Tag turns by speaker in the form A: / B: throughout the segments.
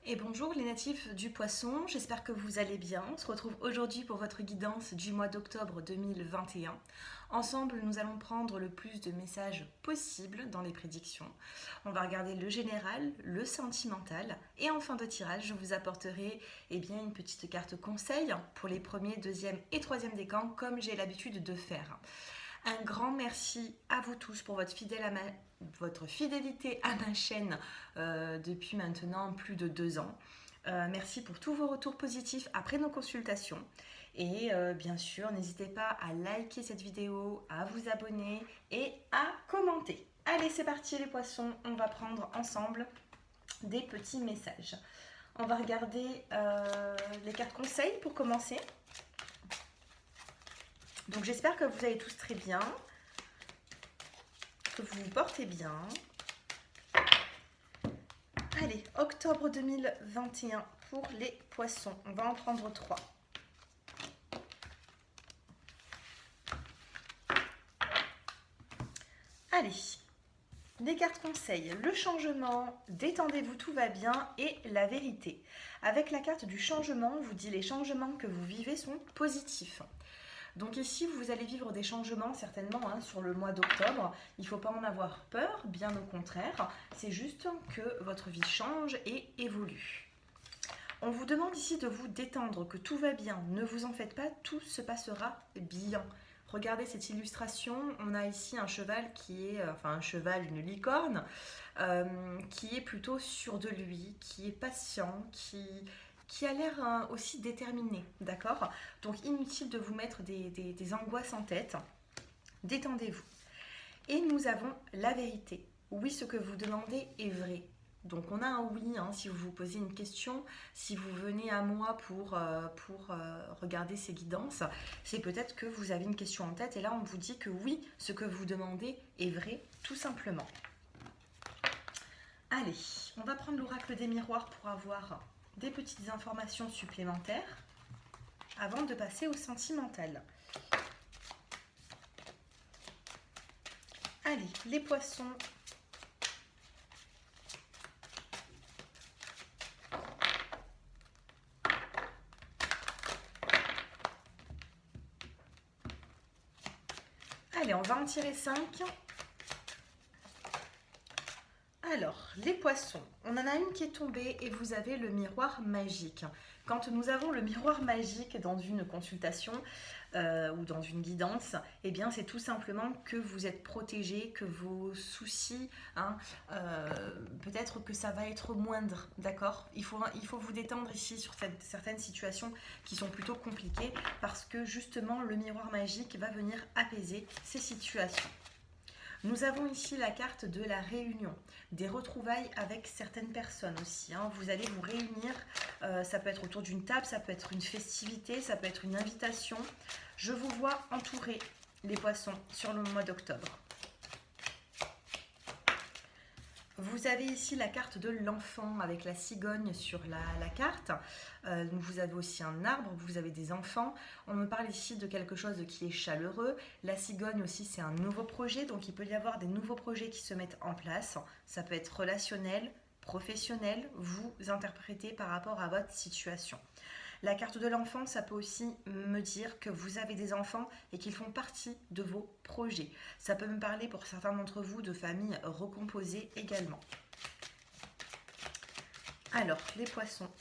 A: Et bonjour les natifs du Poisson, j'espère que vous allez bien. On se retrouve aujourd'hui pour votre guidance du mois d'octobre 2021. Ensemble, nous allons prendre le plus de messages possible dans les prédictions. On va regarder le général, le sentimental et en fin de tirage, je vous apporterai une petite carte conseil pour les premiers, deuxième et troisième décans comme j'ai l'habitude de faire. Un grand merci à vous tous pour votre fidélité à ma chaîne depuis maintenant plus de 2 ans. Merci pour tous vos retours positifs après nos consultations. Et bien sûr, n'hésitez pas à liker cette vidéo, à vous abonner et à commenter. Allez, c'est parti les poissons, on va prendre ensemble des petits messages. On va regarder les cartes conseils pour commencer. Donc j'espère que vous allez tous très bien, que vous vous portez bien. Allez, octobre 2021 pour les poissons. On va en prendre 3. Allez, les cartes conseils, le changement, détendez-vous, tout va bien et la vérité. Avec la carte du changement, on vous dit les changements que vous vivez sont positifs. Donc ici, vous allez vivre des changements certainement sur le mois d'octobre. Il ne faut pas en avoir peur, bien au contraire. C'est juste que votre vie change et évolue. On vous demande ici de vous détendre, que tout va bien. Ne vous en faites pas, tout se passera bien. Regardez cette illustration, on a ici un cheval une licorne, qui est plutôt sûr de lui, qui est patient, qui a l'air aussi déterminé, d'accord? Donc inutile de vous mettre des angoisses en tête, détendez-vous. Et nous avons la vérité. Oui, ce que vous demandez est vrai. Donc on a un oui si vous vous posez une question, si vous venez à moi pour regarder ces guidances, c'est peut-être que vous avez une question en tête et là on vous dit que oui, ce que vous demandez est vrai, tout simplement. Allez, on va prendre l'oracle des miroirs pour avoir des petites informations supplémentaires avant de passer au sentimental. Allez, les poissons. Allez, on va en tirer 5. Alors, les poissons, on en a une qui est tombée et vous avez le miroir magique. Quand nous avons le miroir magique dans une consultation ou dans une guidance, eh bien c'est tout simplement que vous êtes protégé, que vos soucis, peut-être que ça va être moindre, d'accord ? Il faut vous détendre ici sur certaines situations qui sont plutôt compliquées parce que justement le miroir magique va venir apaiser ces situations. Nous avons ici la carte de la réunion, des retrouvailles avec certaines personnes aussi. Vous allez vous réunir, ça peut être autour d'une table, ça peut être une festivité, ça peut être une invitation. Je vous vois entourer les poissons sur le mois d'octobre. Vous avez ici la carte de l'enfant avec la cigogne sur la carte. Vous avez aussi un arbre, vous avez des enfants. On me parle ici de quelque chose qui est chaleureux. La cigogne aussi, c'est un nouveau projet. Donc il peut y avoir des nouveaux projets qui se mettent en place. Ça peut être relationnel, professionnel. Vous interprétez par rapport à votre situation. La carte de l'enfant, ça peut aussi me dire que vous avez des enfants et qu'ils font partie de vos projets. Ça peut me parler pour certains d'entre vous de familles recomposées également. Alors, les poissons.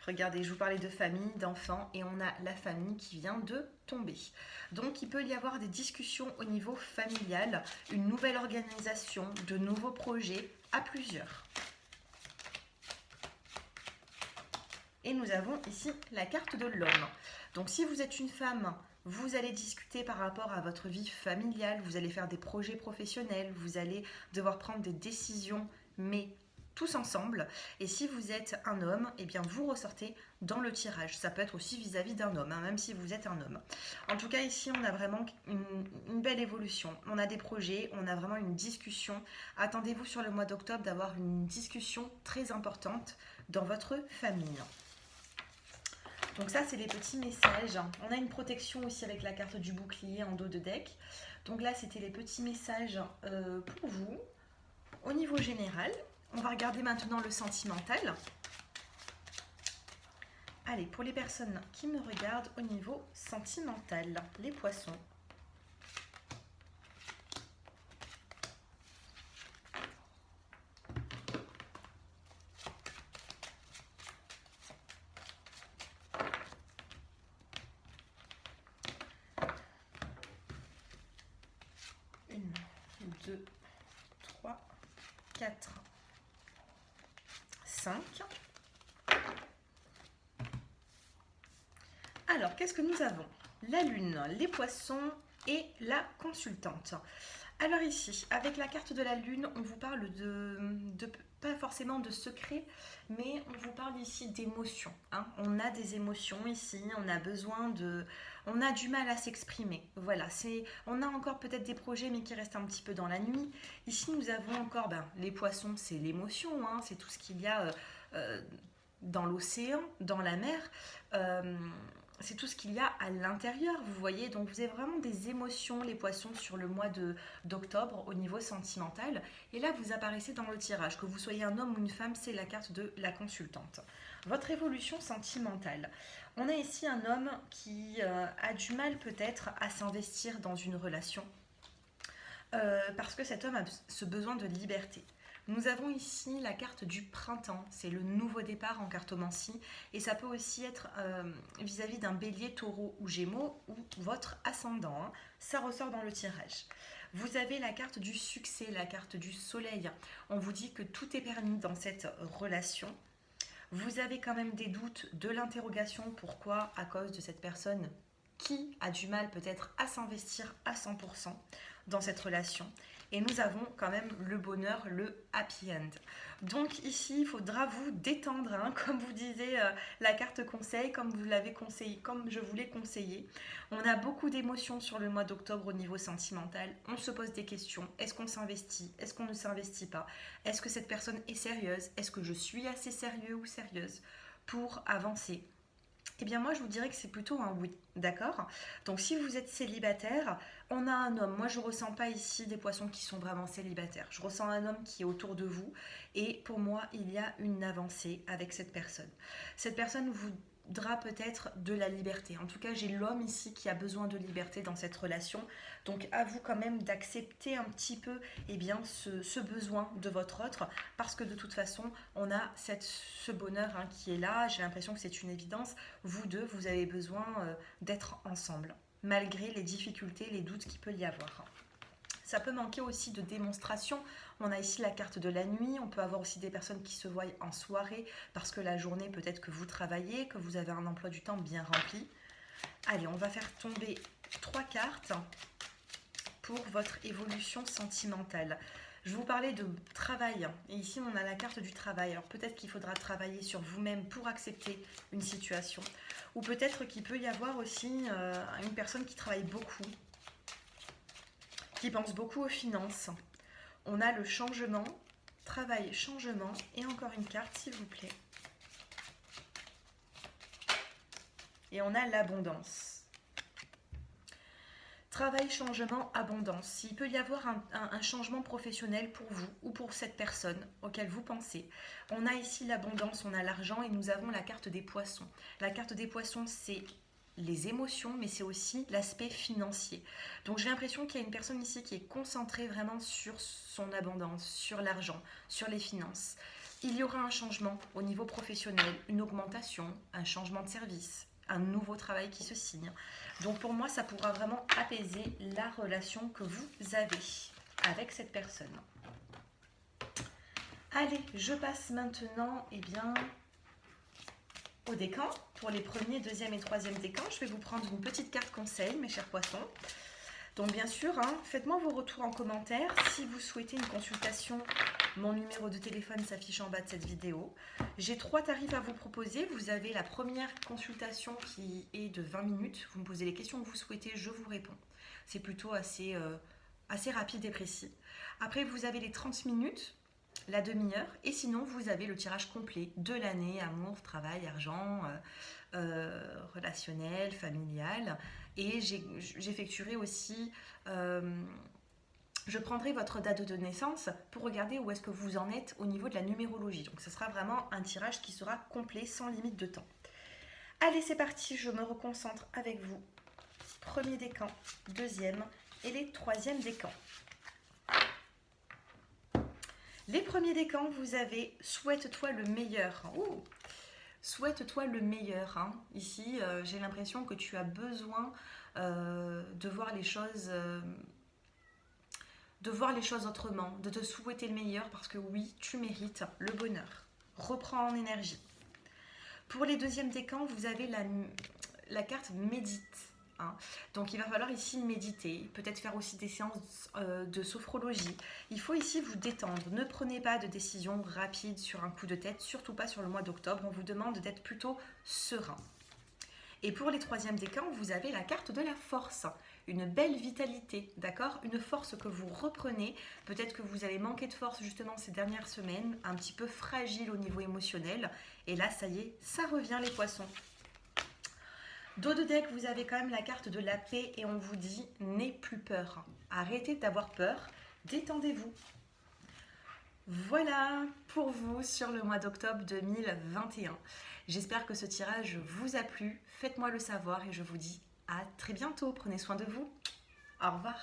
A: Regardez, je vous parlais de famille, d'enfants et on a la famille qui vient de tomber. Donc il peut y avoir des discussions au niveau familial, une nouvelle organisation, de nouveaux projets à plusieurs. Et nous avons ici la carte de l'homme. Donc si vous êtes une femme, vous allez discuter par rapport à votre vie familiale, vous allez faire des projets professionnels, vous allez devoir prendre des décisions, mais tous ensemble. Et si vous êtes un homme, eh bien vous ressortez dans le tirage. Ça peut être aussi vis-à-vis d'un homme, même si vous êtes un homme. En tout cas, ici, on a vraiment une belle évolution. On a des projets, on a vraiment une discussion. Attendez-vous sur le mois d'octobre d'avoir une discussion très importante dans votre famille. Donc ça, c'est les petits messages. On a une protection aussi avec la carte du bouclier en dos de deck. Donc là, c'était les petits messages pour vous. Au niveau général, on va regarder maintenant le sentimental. Allez, pour les personnes qui me regardent au niveau sentimental, les poissons. Une, deux, trois, quatre, cinq. Alors, qu'est-ce que nous avons? La lune, les poissons et la consultante. Alors ici, avec la carte de la lune, on vous parle pas forcément de secret, mais on vous parle ici d'émotions. Hein. On a des émotions ici, on a du mal à s'exprimer. Voilà, on a encore peut-être des projets, mais qui restent un petit peu dans la nuit. Ici, nous avons encore, les poissons, c'est l'émotion, hein, c'est tout ce qu'il y a dans l'océan, dans la mer. C'est tout ce qu'il y a à l'intérieur, vous voyez. Donc vous avez vraiment des émotions, les poissons, sur le mois d'octobre au niveau sentimental. Et là, vous apparaissez dans le tirage. Que vous soyez un homme ou une femme, c'est la carte de la consultante. Votre évolution sentimentale. On a ici un homme qui a du mal peut-être à s'investir dans une relation. Parce que cet homme a ce besoin de liberté. Nous avons ici la carte du printemps, c'est le nouveau départ en cartomancie, et ça peut aussi être vis-à-vis d'un bélier, taureau ou gémeaux, ou votre ascendant, hein. Ça ressort dans le tirage. Vous avez la carte du succès, la carte du soleil. On vous dit que tout est permis dans cette relation. Vous avez quand même des doutes, de l'interrogation, pourquoi? À cause de cette personne qui a du mal peut-être à s'investir à 100% dans cette relation. Et nous avons quand même le bonheur, le happy end. Donc ici, il faudra vous détendre, hein, comme vous disiez la carte conseil, comme vous l'avez conseillé, comme je vous l'ai conseillé. On a beaucoup d'émotions sur le mois d'octobre au niveau sentimental. On se pose des questions. Est-ce qu'on s'investit? Est-ce qu'on ne s'investit pas? Est-ce que cette personne est sérieuse? Est-ce que je suis assez sérieux ou sérieuse pour avancer? Eh bien moi je vous dirais que c'est plutôt un oui, d'accord? Donc si vous êtes célibataire, on a un homme. Moi je ne ressens pas ici des poissons qui sont vraiment célibataires. Je ressens un homme qui est autour de vous et pour moi il y a une avancée avec cette personne. Cette personne voudra peut-être de la liberté. En tout cas j'ai l'homme ici qui a besoin de liberté dans cette relation. Donc à vous quand même d'accepter un petit peu ce besoin de votre autre parce que de toute façon on a ce bonheur hein, qui est là. J'ai l'impression que c'est une évidence. Vous deux, vous avez besoin d'être ensemble, malgré les difficultés, les doutes qu'il peut y avoir. Ça peut manquer aussi de démonstration. On a ici la carte de la nuit. On peut avoir aussi des personnes qui se voient en soirée parce que la journée, peut-être que vous travaillez, que vous avez un emploi du temps bien rempli. Allez, on va faire tomber 3 cartes pour votre évolution sentimentale. Je vous parlais de travail et ici on a la carte du travail. Alors peut-être qu'il faudra travailler sur vous-même pour accepter une situation ou peut-être qu'il peut y avoir aussi une personne qui travaille beaucoup, qui pense beaucoup aux finances. On a le changement, travail, changement et encore une carte s'il vous plaît. Et on a l'abondance. Travail, changement, abondance. Il peut y avoir un changement professionnel pour vous ou pour cette personne auquel vous pensez. On a ici l'abondance, on a l'argent et nous avons la carte des poissons. La carte des poissons, c'est les émotions, mais c'est aussi l'aspect financier. Donc j'ai l'impression qu'il y a une personne ici qui est concentrée vraiment sur son abondance, sur l'argent, sur les finances. Il y aura un changement au niveau professionnel, une augmentation, un changement de service, un nouveau travail qui se signe. Donc pour moi, ça pourra vraiment apaiser la relation que vous avez avec cette personne. Allez, je passe maintenant au décan. Pour les premiers, deuxième et troisième décans, je vais vous prendre une petite carte conseil, mes chers poissons. Donc bien sûr, faites-moi vos retours en commentaire. Si vous souhaitez une consultation, mon numéro de téléphone s'affiche en bas de cette vidéo. J'ai 3 tarifs à vous proposer. Vous avez la première consultation qui est de 20 minutes. Vous me posez les questions que vous souhaitez, je vous réponds. C'est plutôt assez rapide et précis. Après, vous avez les 30 minutes, la demi-heure. Et sinon, vous avez le tirage complet de l'année, amour, travail, argent, relationnel, familial. Et j'effectuerai aussi je prendrai votre date de naissance pour regarder où est-ce que vous en êtes au niveau de la numérologie. Donc ce sera vraiment un tirage qui sera complet, sans limite de temps. Allez, c'est parti, je me reconcentre avec vous. Premier décan, deuxième et les troisièmes décans. Les premiers décans, vous avez « Souhaite-toi le meilleur ». Souhaite-toi le meilleur. Hein. Ici, j'ai l'impression que tu as besoin de voir les choses... de voir les choses autrement, de te souhaiter le meilleur parce que oui, tu mérites le bonheur. Reprends en énergie. Pour les deuxièmes décans, vous avez la carte médite. Hein. Donc il va falloir ici méditer, peut-être faire aussi des séances de sophrologie. Il faut ici vous détendre. Ne prenez pas de décision rapide sur un coup de tête, surtout pas sur le mois d'octobre. On vous demande d'être plutôt serein. Et pour les troisièmes décans, vous avez la carte de la force. Une belle vitalité, d'accord? Une force que vous reprenez. Peut-être que vous avez manqué de force justement ces dernières semaines, un petit peu fragile au niveau émotionnel. Et là, ça y est, ça revient les poissons. Dos de deck, vous avez quand même la carte de la paix et on vous dit « n'aie plus peur ». Arrêtez d'avoir peur, détendez-vous. Voilà pour vous sur le mois d'octobre 2021. J'espère que ce tirage vous a plu. Faites-moi le savoir et je vous dis à très bientôt. Prenez soin de vous. Au revoir.